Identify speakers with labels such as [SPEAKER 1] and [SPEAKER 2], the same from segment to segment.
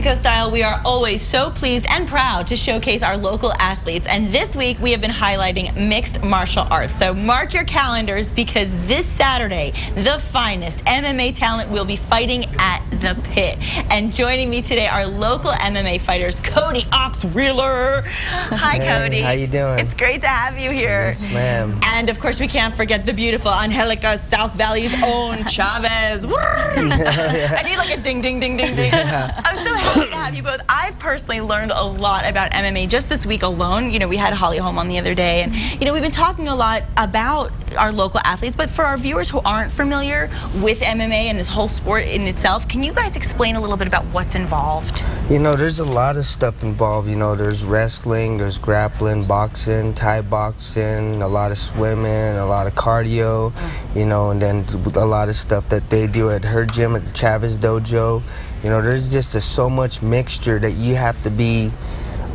[SPEAKER 1] Mexico style, we are always so pleased and proud to showcase our local athletes. And this week, we have been highlighting mixed martial arts. So mark your calendars, because this Saturday, the finest MMA talent will be fighting at the Pit. And joining me today are local MMA fighters, Cody Wheeler. Hi,
[SPEAKER 2] hey,
[SPEAKER 1] Cody.
[SPEAKER 2] How you doing?
[SPEAKER 1] It's great to have you here.
[SPEAKER 2] Yes, ma'am.
[SPEAKER 1] And of course, we can't forget the beautiful Angelica, South Valley's own Chavez. I need like a ding, ding, ding, ding, ding.
[SPEAKER 2] Yeah.
[SPEAKER 1] I'm so happy to have you both. I've personally learned a lot about MMA just this week alone. You know, we had Holly home on the other day, and you know, we've been talking a lot about our local athletes, but for our viewers who aren't familiar with MMA and this whole sport in itself, can you guys explain a little bit about what's involved?
[SPEAKER 2] You know, there's a lot of stuff involved. You know, there's wrestling, there's grappling, boxing, Thai boxing, a lot of swimming, a lot of cardio, you know, and then a lot of stuff that they do at her gym at the Chavez dojo. You know, there's just so much mixture that you have to be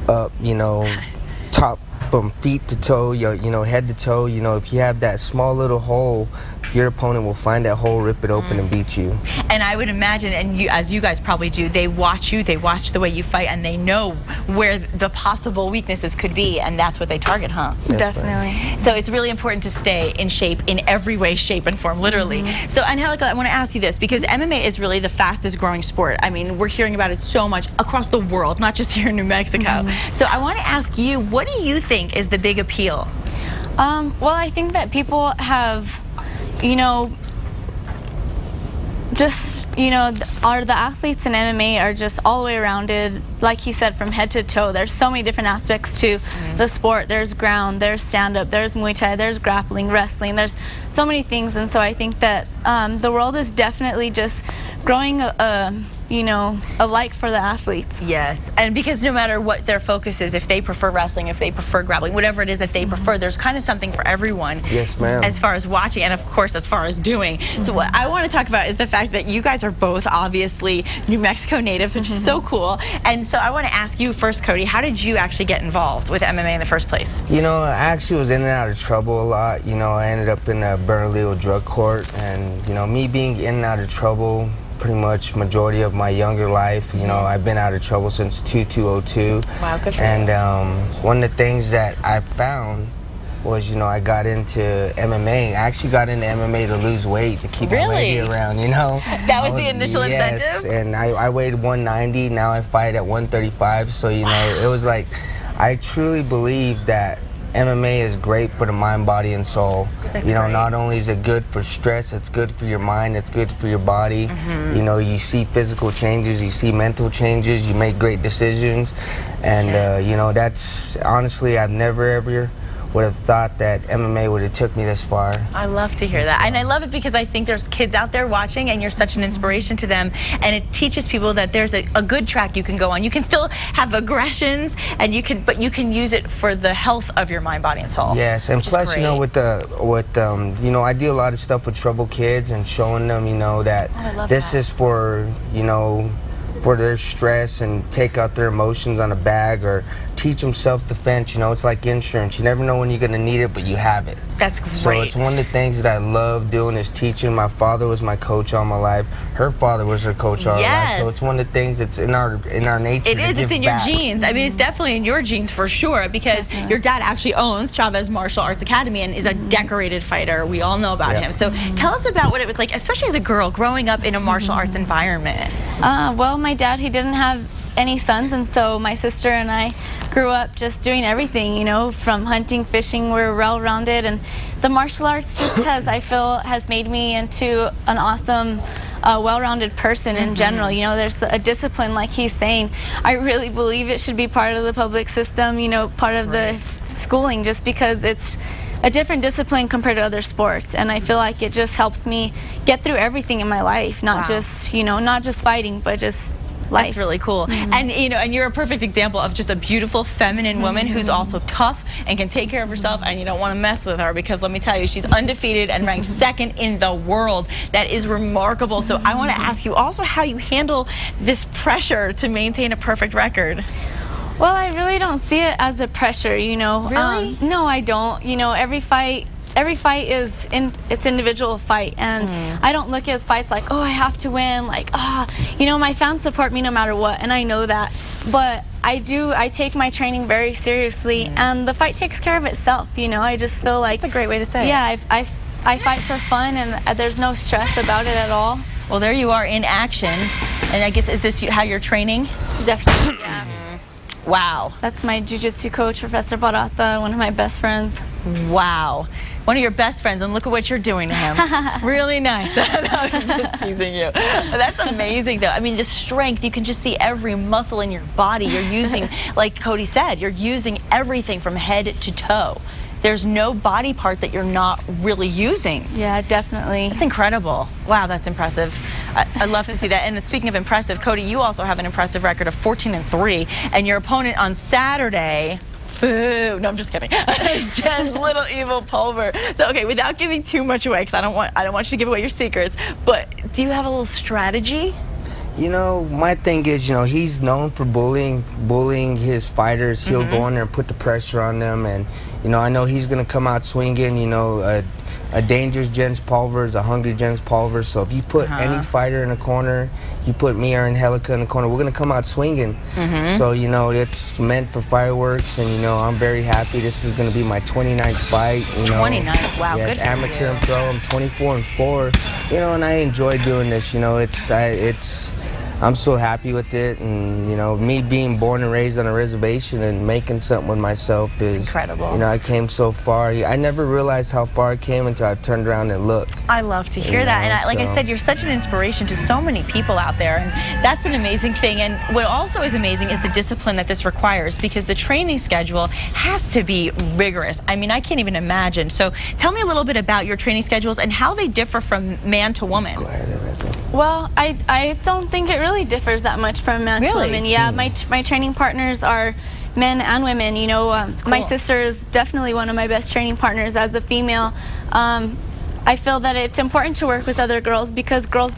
[SPEAKER 2] up, you know, top from feet to toe, you know, head to toe. You know, if you have that small little hole, your opponent will find that hole, rip it open, and beat you.
[SPEAKER 1] And I would imagine, and you, as you guys probably do, they watch you, they watch the way you fight, and they know where the possible weaknesses could be, and that's what they target, huh?
[SPEAKER 2] Yes,
[SPEAKER 3] Definitely.
[SPEAKER 1] So it's really important to stay in shape in every way, shape, and form, literally. So, Angelica, I want to ask you this, because MMA is really the fastest growing sport. I mean, we're hearing about it so much across the world, not just here in New Mexico. So I want to ask you, what do you think is the big appeal?
[SPEAKER 3] Well, I think that people have, you know, just, you know, the athletes in MMA are just all the way rounded, like he said, from head to toe. There's so many different aspects to the sport. There's ground, there's stand-up, there's Muay Thai, there's grappling, wrestling. There's so many things, and so I think that the world is definitely just growing you know, a like for the athletes.
[SPEAKER 1] Yes, and because no matter what their focus is, if they prefer wrestling, if they prefer grappling, whatever it is that they prefer, there's kind of something for everyone.
[SPEAKER 2] Yes, ma'am.
[SPEAKER 1] As far as watching, and of course as far as doing. So what I want to talk about is the fact that you guys are both obviously New Mexico natives, which is so cool. And so I want to ask you first, Cody, how did you actually get involved with MMA in the first place?
[SPEAKER 2] You know, I actually was in and out of trouble a lot. You know, I ended up in a Bernalillo drug court, and you know, me being in and out of trouble pretty much majority of my younger life. You know, I've been out of trouble since 2002.
[SPEAKER 1] Wow, good for you.
[SPEAKER 2] And one of the things that I found was, you know, I got into MMA. I actually got into MMA to lose weight, to keep my lady around, you know.
[SPEAKER 1] That was the initial incentive?
[SPEAKER 2] Yes, and I weighed 190, now I fight at 135, so, you know, it was like, I truly believe that MMA is great for the mind, body, and soul. You know, not only is it good for stress, it's good for your mind, it's good for your body. You know, you see physical changes, you see mental changes, you make great decisions. And, you know, that's, honestly, I've never ever would have thought that MMA would have took me this far.
[SPEAKER 1] I love to hear that, and I love it because I think there's kids out there watching, and you're such an inspiration to them, and it teaches people that there's a good track you can go on. You can still have aggressions, and but you can use it for the health of your mind, body, and soul.
[SPEAKER 2] Yes, and plus, you know, you know, I do a lot of stuff with troubled kids and showing them, you know, that this is for, you know, for their stress, and take out their emotions on a bag, or teach them self-defense. You know, it's like insurance. You never know when you're going to need it, but you have it.
[SPEAKER 1] That's great.
[SPEAKER 2] So it's one of the things that I love doing is teaching. My father was my coach all my life. Her father was her coach all her life. So it's one of the things that's in our nature.
[SPEAKER 1] It is. It's in your genes. I mean, it's definitely in your genes for sure, because your dad actually owns Chavez Martial Arts Academy and is a decorated fighter. We all know about him. So tell us about what it was like, especially as a girl, growing up in a martial arts environment.
[SPEAKER 3] Well, my dad, he didn't have any sons, and so my sister and I grew up just doing everything, you know, from hunting, fishing. We're well-rounded, and the martial arts just has made me into an awesome, well-rounded person in general. You know, there's a discipline, like he's saying. I really believe it should be part of the public system, you know, part of the schooling, just because it's a different discipline compared to other sports, and I feel like it just helps me get through everything in my life, not just, you know, not just fighting, but just life.
[SPEAKER 1] That's really cool. And you know, and you're a perfect example of just a beautiful feminine woman who's also tough and can take care of herself, and you don't want to mess with her, because let me tell you, she's undefeated and ranked second in the world. That is remarkable. So I want to ask you also how you handle this pressure to maintain a perfect record.
[SPEAKER 3] Well, I really don't see it as a pressure, you know.
[SPEAKER 1] Really?
[SPEAKER 3] No, I don't. You know, every fight every fight is its individual fight, and I don't look at fights like, oh, I have to win, like, you know, my fans support me no matter what, and I know that, but I take my training very seriously, and the fight takes care of itself, you know. I just feel like
[SPEAKER 1] that's a great way to say it.
[SPEAKER 3] Yeah, I fight for fun, and there's no stress about it at all.
[SPEAKER 1] Well, there you are in action, and I guess, is this how you're training?
[SPEAKER 3] Definitely, yeah.
[SPEAKER 1] Wow.
[SPEAKER 3] That's my jiu-jitsu coach, Professor Barata, one of my best friends.
[SPEAKER 1] Wow. One of your best friends, and look at what you're doing to him. Really nice. No, I'm just teasing you. That's amazing, though. I mean, the strength, you can just see every muscle in your body. You're using, like Cody said, you're using everything from head to toe. There's no body part that you're not really using.
[SPEAKER 3] Yeah, definitely.
[SPEAKER 1] That's incredible. Wow, that's impressive. I'd love to see that. And speaking of impressive, Cody, you also have an impressive record of 14-3, and your opponent on Saturday, boo, no, I'm just kidding, Jen's little evil Pulver. So, okay, without giving too much away, because I don't want you to give away your secrets, but do you have a little strategy?
[SPEAKER 2] You know, my thing is, you know, he's known for bullying his fighters. He'll go in there and put the pressure on them, and, you know, I know he's going to come out swinging. You know, a dangerous Jen's Pulver is a hungry Jen's Pulver. So if you put any fighter in a corner, you put me or Angelica in the corner, we're going to come out swinging. So, you know, it's meant for fireworks, and, you know, I'm very happy. This is going to be my 29th fight. You know,
[SPEAKER 1] 29th, wow,
[SPEAKER 2] yeah,
[SPEAKER 1] good.
[SPEAKER 2] Amateur and pro, I'm 24-4. You know, and I enjoy doing this. You know, I'm so happy with it, and, you know, me being born and raised on a reservation and making something with myself is
[SPEAKER 1] incredible.
[SPEAKER 2] You know, I came so far. I never realized how far I came until I turned around and looked.
[SPEAKER 1] I love to hear that, and like I said, you're such an inspiration to so many people out there, and that's an amazing thing. And what also is amazing is the discipline that this requires, because the training schedule has to be rigorous. I mean, I can't even imagine. So tell me a little bit about your training schedules and how they differ from man to woman.
[SPEAKER 2] Go ahead,
[SPEAKER 3] well, I don't think it really differs that much from man to woman. Yeah, my training partners are men and women. You know,
[SPEAKER 1] cool.
[SPEAKER 3] My sister is definitely one of my best training partners as a female. I feel that it's important to work with other girls because girls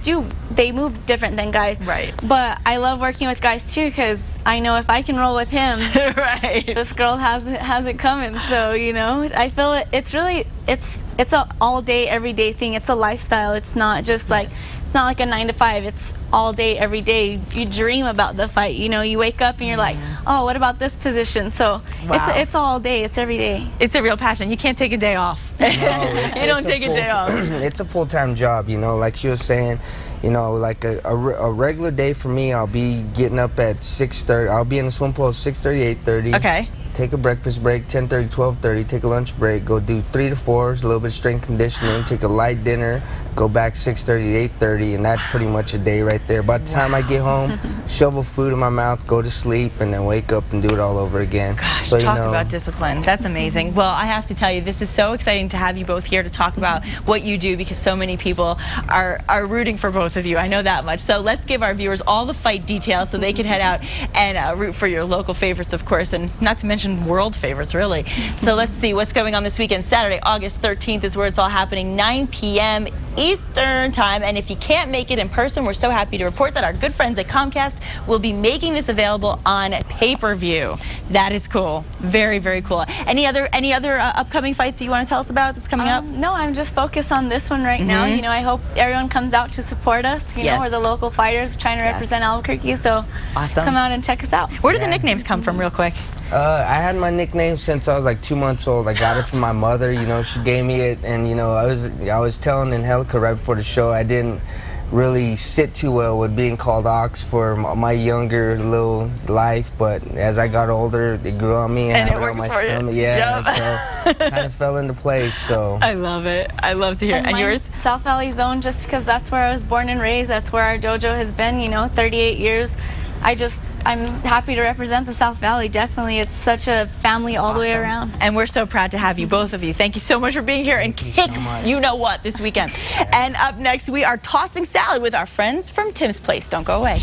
[SPEAKER 3] they move different than guys.
[SPEAKER 1] Right.
[SPEAKER 3] But I love working with guys too, because I know if I can roll with him,
[SPEAKER 1] right,
[SPEAKER 3] this girl has it coming. So, you know, I feel it's really it's a all day every day thing. It's a lifestyle. It's not just like, it's not like a 9 to 5. It's all day, every day. You dream about the fight. You know, you wake up and you're like, oh, what about this position? So it's all day. It's every day.
[SPEAKER 1] It's a real passion. You can't take a day off. No, you don't take a day off.
[SPEAKER 2] It's a full-time job, you know, like she was saying. You know, like a regular day for me, I'll be getting up at 6:30. I'll be in the swim pool at 6:30, 8:30.
[SPEAKER 1] Okay.
[SPEAKER 2] Take a breakfast break, 10:30, 12:30. Take a lunch break. Go do 3 to 4s, a little bit of strength conditioning. Take a light dinner. Go back 6:30 to 8:30, and that's pretty much a day right there. By the time I get home, shovel food in my mouth, go to sleep, and then wake up and do it all over again.
[SPEAKER 1] Gosh,
[SPEAKER 2] so,
[SPEAKER 1] talk
[SPEAKER 2] you know,
[SPEAKER 1] about discipline. That's amazing. Well, I have to tell you, this is so exciting to have you both here to talk about what you do, because so many people are rooting for both of you. I know that much. So let's give our viewers all the fight details so they can head out and root for your local favorites, of course, and not to mention world favorites, really. So let's see what's going on this weekend. Saturday, August 13th is where it's all happening, 9 p.m. Eastern time. And if you can't make it in person, we're so happy to report that our good friends at Comcast will be making this available on pay-per-view. That is cool. Very, very cool. Any other upcoming fights that you want to tell us about that's coming up?
[SPEAKER 3] No, I'm just focused on this one right now. You know, I hope everyone comes out to support us. You know, we're the local fighters trying to represent Albuquerque, so
[SPEAKER 1] awesome.
[SPEAKER 3] Come out and check us out.
[SPEAKER 1] Where do the nicknames come from, real quick?
[SPEAKER 2] I had my nickname since I was like 2 months old. I got it from my mother. You know, she gave me it, and, you know, I was telling Angelica right before the show, I didn't really sit too well with being called Ox for my younger little life, but as I got older, it grew on me,
[SPEAKER 1] and it works my for stomach.
[SPEAKER 2] You. Yeah, so kind of fell into place. So
[SPEAKER 1] I love it. I love to hear it. And yours?
[SPEAKER 3] South Valley Zone, just because that's where I was born and raised. That's where our dojo has been. You know, 38 years. I'm happy to represent the South Valley. Definitely, it's such a family all the way around.
[SPEAKER 1] And we're so proud to have you, both of you. Thank you so much for being here and kick you know what this weekend. And up next, we are tossing salad with our friends from Tim's Place. Don't go away.